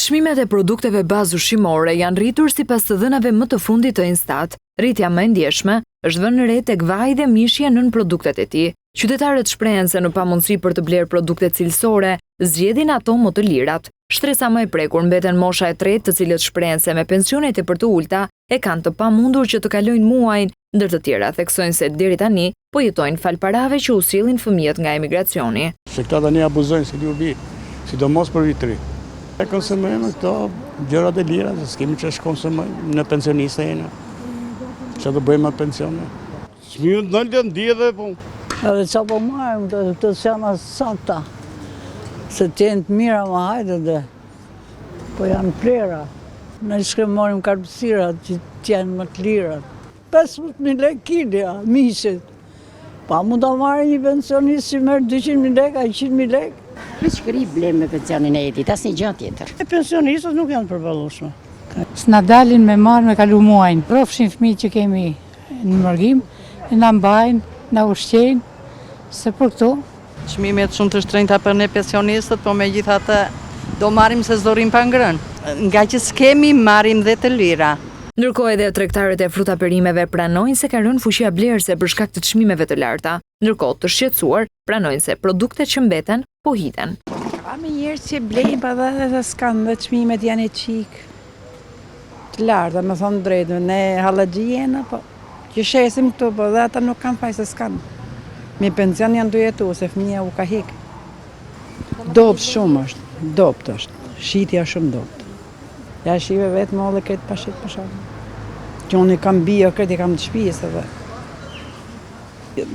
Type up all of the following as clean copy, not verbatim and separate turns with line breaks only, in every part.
Çmimet e produkteve bazë ushqimore janë rritur sipas të dhënave më të fundit të Instat. Rritja më e ndjeshme është vënë re tek vaji dhe mishja nën produktet e tij. Qytetarët shprehen se në pamundësi për të blerë produkte cilësore, zgjedhin ato më të lirat. Shtresa më e prekur mbeten mosha e tretë, të cilët shprehen se me pensionet e për të ulta e kanë të pamundur që të kalojnë muajin, ndër të tjera theksojnë se deri tani po jetojnë fal parave që u sillin fëmijët nga emigracioni.
Se këta tani abuzojnë si ljubi, sidomos për vitri. E konsumojmë këto gjërat e lira, se s'kemi që konsumojmë në pensioniste jena. Që të bëjmë me pensione. Çmimet ndalën dhe po.
Edhe qa po marrim të janë sakta. Se të jenë të mira më hajde dhe. Po janë plera. Ne shkëm marrim karpësira që të jenë më të lira. 15.000 lekë kilja, mishit. Pa mund të marrë një pensionist që merr 200.000 lekë, 100.000 lekë.
Plëçkëri blem me pensionin e jetit, asnjë gjë tjetër.
Pensionistët nuk janë përballueshme.
S'na dalin me marrë me kalu muajin. Rrofshin fëmijët që kemi në mërgim, na mbajnë, na ushqejnë, se për këto.
Çmimet shumë të shtrenjta për ne pensionistët, po megjithatë do marrim se s'do rrim pa ngrënë. Nga që s'kemi, marrim dhe të lira.
Ndërkohë edhe tregtarët e frutaperimeve pranojnë se ka rënë fuqia blerëse për shkak të çmimeve të larta. Ndërkohë të shqetësuar pranojnë se produktet që mbeten po hiten.
Ka me njerëz që blejnë pa dhe s'kanë dhe çmimet janë e qik të larta, me thonë drejtë, ne hallaxhi jena, po që shesim këtu, po dhe ata nuk kanë faj se s'kanë. Me pension janë të jetu, se fëmija u ka hik. Dopt shumë është, dopt është, shitja shumë dopt. Ja shive vetë më dhe këtë pashit për shumë. Që unë i kam bio, këtë i kam të shpijës edhe.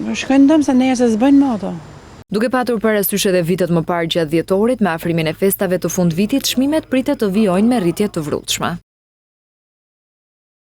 Më shkojnë dëmë se njerë se s'bëjnë më ato.
Duke patur parasysh edhe vitet më parë gjatë dhjetorit me afrimin e festave të fundvitit, çmimet pritet të vijojnë me rritje të vrutshme.